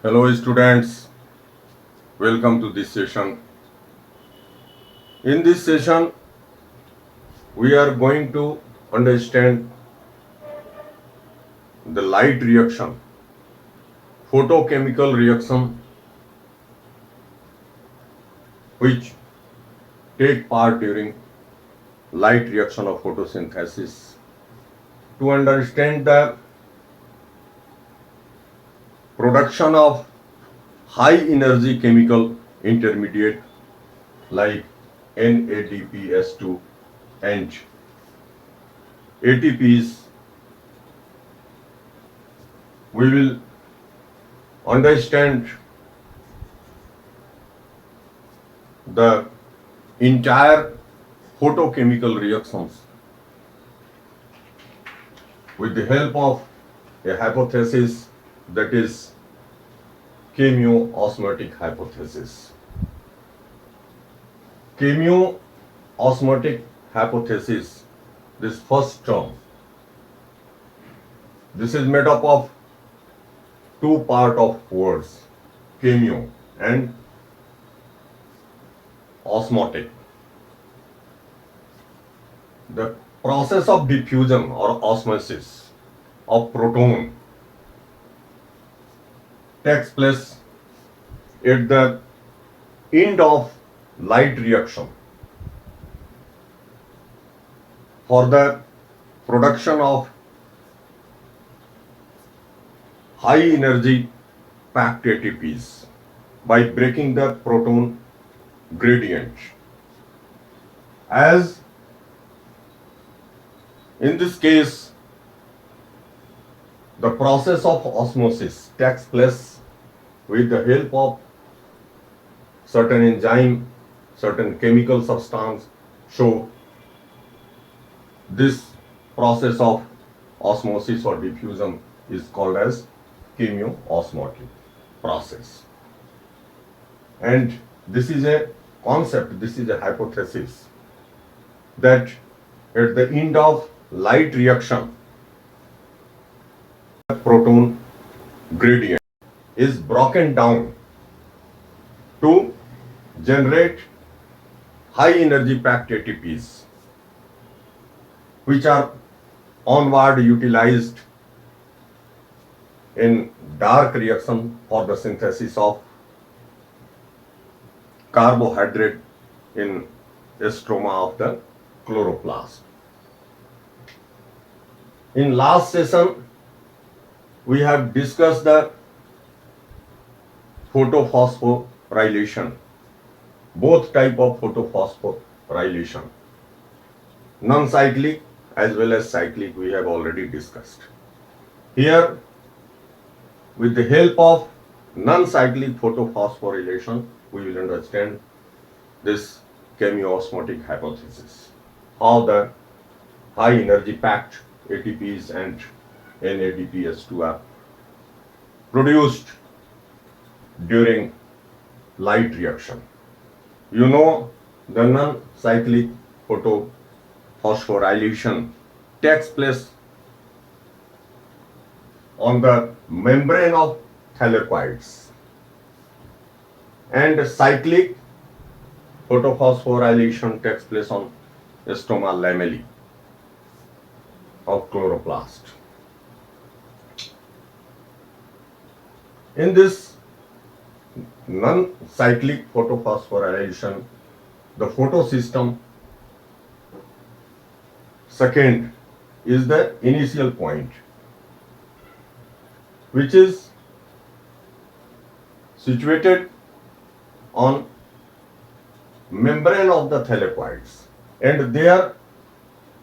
Hello students, welcome to this session. In this session, we are going to understand the light reaction, photochemical reaction which take part during light reaction of photosynthesis. To understand the production of high energy chemical intermediate like NADPS2 and ATPs, we will understand the entire photochemical reactions with the help of a hypothesis, that is chemiosmotic hypothesis. Chemiosmotic hypothesis, this first term, this is made up of two part of words, chemio and osmotic. The process of diffusion or osmosis of proton takes place at the end of light reaction for the production of high energy packed ATPs by breaking the proton gradient. As in this case, the process of osmosis takes place with the help of certain enzyme, certain chemical substance. So this process of osmosis or diffusion is called as chemiosmotic process. And this is a concept, this is a hypothesis that at the end of light reaction, the proton gradient is broken down to generate high energy packed ATPs, which are onward utilized in dark reaction for the synthesis of carbohydrate in stroma of the chloroplast. In last session, we have discussed the photophosphorylation, both type of photophosphorylation, non-cyclic as well as cyclic, we have already discussed. Here, with the help of non-cyclic photophosphorylation, we will understand this chemiosmotic hypothesis, how the high energy packed ATPs and NADPS2 are produced during light reaction. You know, the non-cyclic photophosphorylation takes place on the membrane of thylakoids, and cyclic photophosphorylation takes place on stoma lamellae of chloroplast. In this non-cyclic photophosphorylation, the photosystem second is the initial point, which is situated on membrane of the thylakoids, and there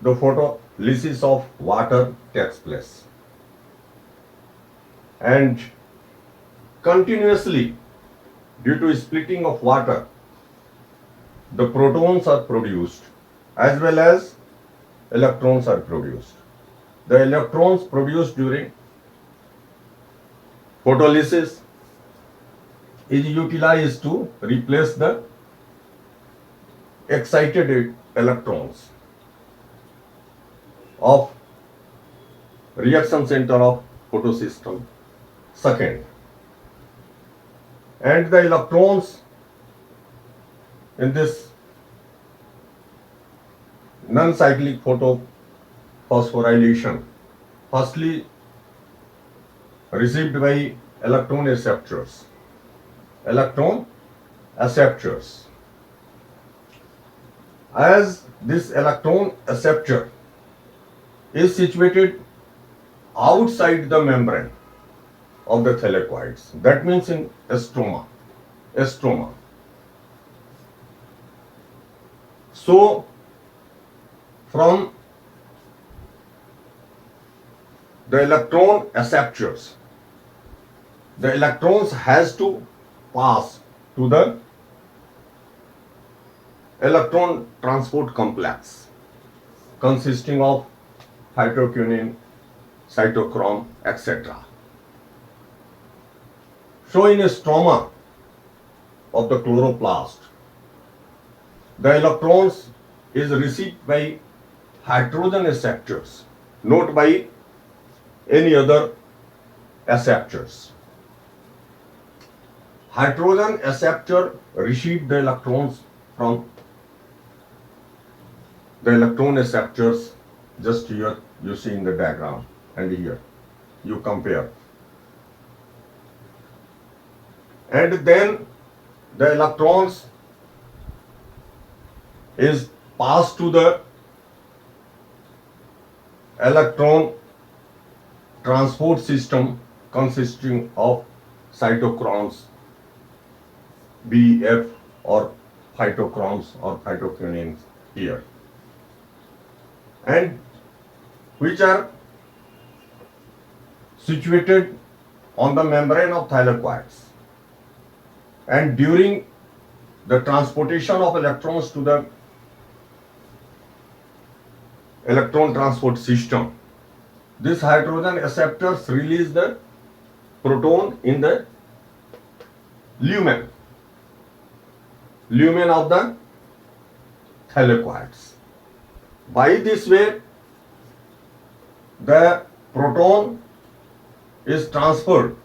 the photolysis of water takes place, and continuously, due to splitting of water, the protons are produced as well as electrons are produced. The electrons produced during photolysis is utilized to replace the excited electrons of reaction center of photosystem second. and the electrons in this non-cyclic photophosphorylation firstly received by electron acceptors. Electron acceptors. As this electron acceptor is situated outside the membrane of the thylakoids, that means in stroma. So from the electron acceptors, the electrons has to pass to the electron transport complex consisting of phytoquinone, cytochrome, etc. So in a stroma of the chloroplast, the electrons is received by hydrogen acceptors, not by any other acceptors. Hydrogen acceptor receive the electrons from the electron acceptors. Just here you see in the diagram, and here you compare, and then the electrons is passed to the electron transport system consisting of cytochromes, BF, or phytochromes or phytoquinones here, and which are situated on the membrane of thylakoids. And during the transportation of electrons to the electron transport system, this hydrogen acceptors release the proton in the lumen of the thylakoids. By this way, the proton is transferred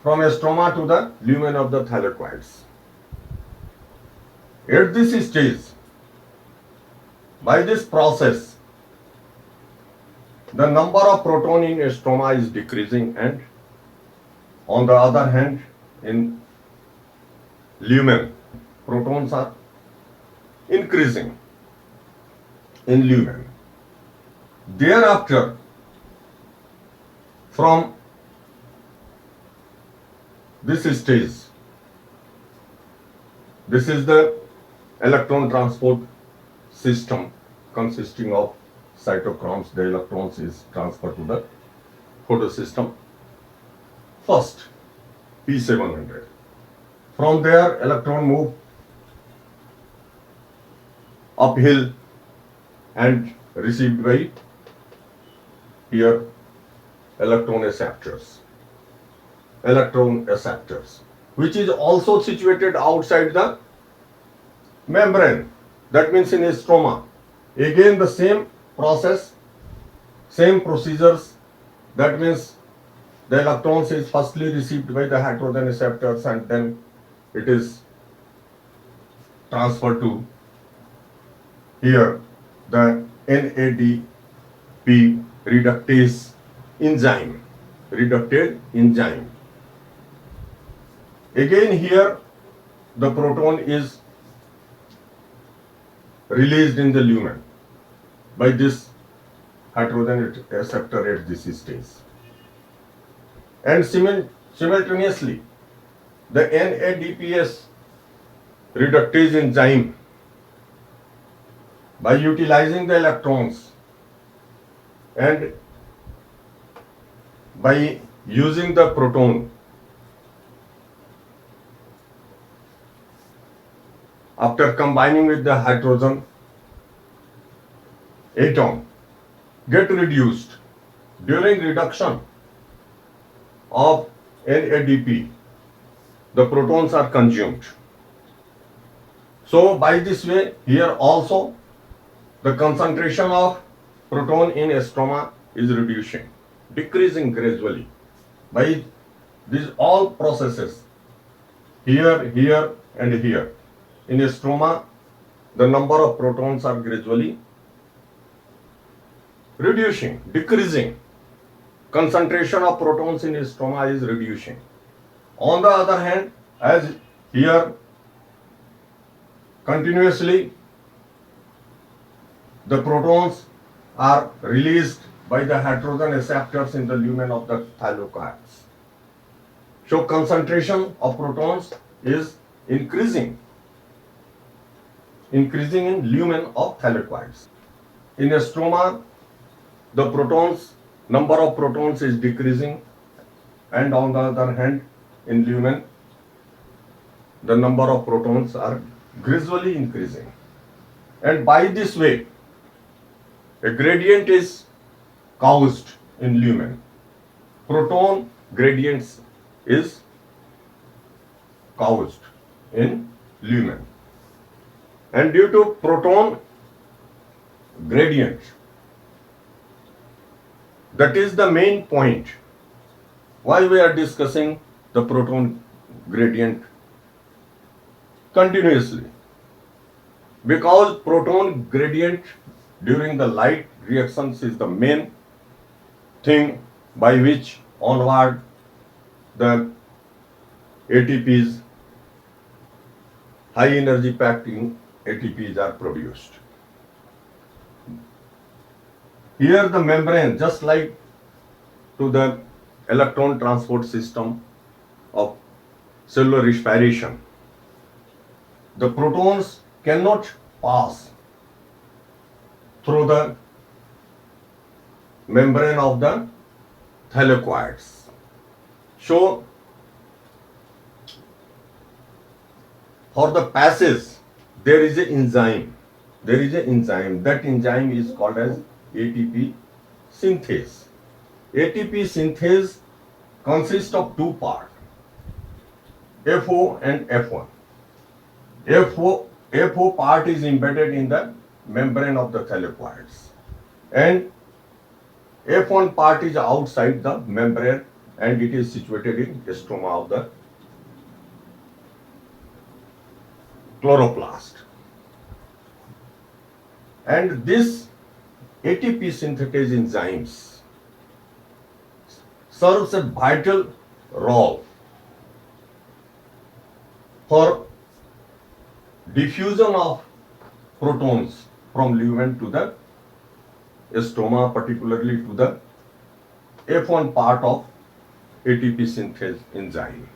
from stroma to the lumen of the thylakoids. At this stage, by this process, the number of proton in stroma is decreasing, and on the other hand, in lumen, protons are increasing in lumen. Thereafter, from this stage, this is the electron transport system consisting of cytochromes. The electrons is transferred to the photosystem first, P700. From there, electron move uphill and received by here electron acceptors, which is also situated outside the membrane, that means in a stroma. Again the same process, same procedures, that means the electrons is firstly received by the hydrogen acceptors, and then it is transferred to here the NADP reductase enzyme. Again here the proton is released in the lumen by this hydrogen acceptor at this stage. And simultaneously the NADPS reductase enzyme, by utilizing the electrons and by using the proton, after combining with the hydrogen atom, get reduced. During reduction of NADP, the protons are consumed. So by this way, here also the concentration of proton in stroma is decreasing gradually. By these all processes, here, here, and here. In a stroma, the number of protons are gradually reducing, decreasing. Concentration of protons in a stroma is reducing. On the other hand, as here, continuously the protons are released by the hydrogen acceptors in the lumen of the thylakoids. So concentration of protons is increasing in lumen of thylakoids. In a stroma, the protons, number of protons is decreasing, and on the other hand, in lumen, the number of protons are gradually increasing. And by this way, a gradient is caused in lumen. Proton gradients is caused in lumen. And due to proton gradient, that is the main point why we are discussing the proton gradient continuously. Because proton gradient during the light reactions is the main thing by which onward the ATPs, high energy packed ATPs are produced. Here the membrane, just like to the electron transport system of cellular respiration, the protons cannot pass through the membrane of the thylakoids. So, for the passage, there is an enzyme. That enzyme is called as ATP synthase. ATP synthase consists of two parts, FO and F1. FO part is embedded in the membrane of the thylakoids, and F1 part is outside the membrane, and it is situated in the stroma of the chloroplast. And this ATP synthetase enzymes serves a vital role for diffusion of protons from lumen to the stroma, particularly to the F1 part of ATP synthase enzyme.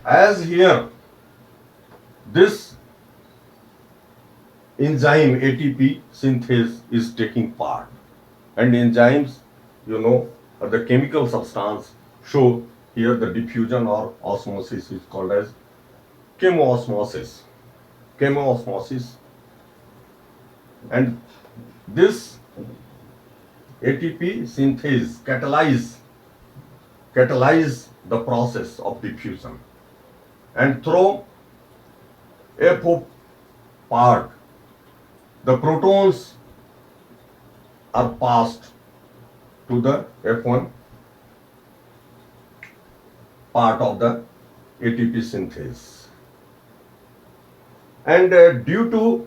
As here, this enzyme ATP synthase is taking part, and enzymes, are the chemical substance. So here the diffusion or osmosis is called as chemiosmosis. And this ATP synthase catalyze the process of diffusion, and through FO part, the protons are passed to the F1 part of the ATP synthase. And due to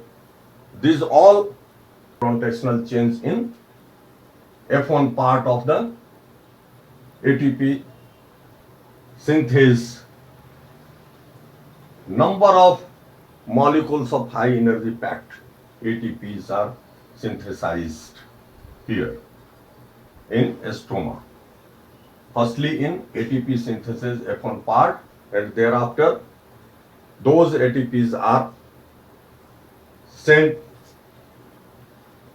this all rotational change in F1 part of the ATP synthase, number of molecules of high energy packed ATPs are synthesized here in stroma. Firstly in ATP synthesis F1 part, and thereafter those ATPs are sent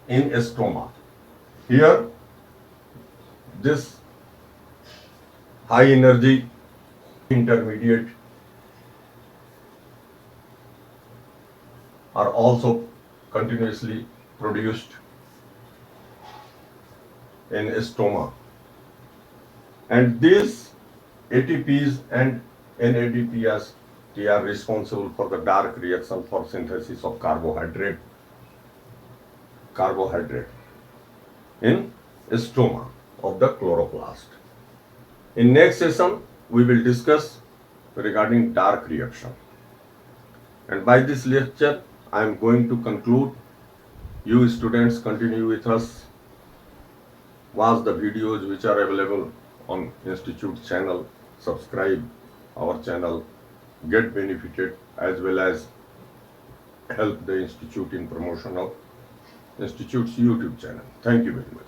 in stroma. Here this high energy intermediate are also continuously produced in stroma, and these ATPs and NADPs, they are responsible for the dark reaction for synthesis of carbohydrate in stroma of the chloroplast. In next session, we will discuss regarding dark reaction. And by this lecture, I am going to conclude. You students continue with us. Watch the videos which are available on Institute channel. Subscribe our channel. Get benefited as well as help the Institute in promotion of Institute's YouTube channel. Thank you very much.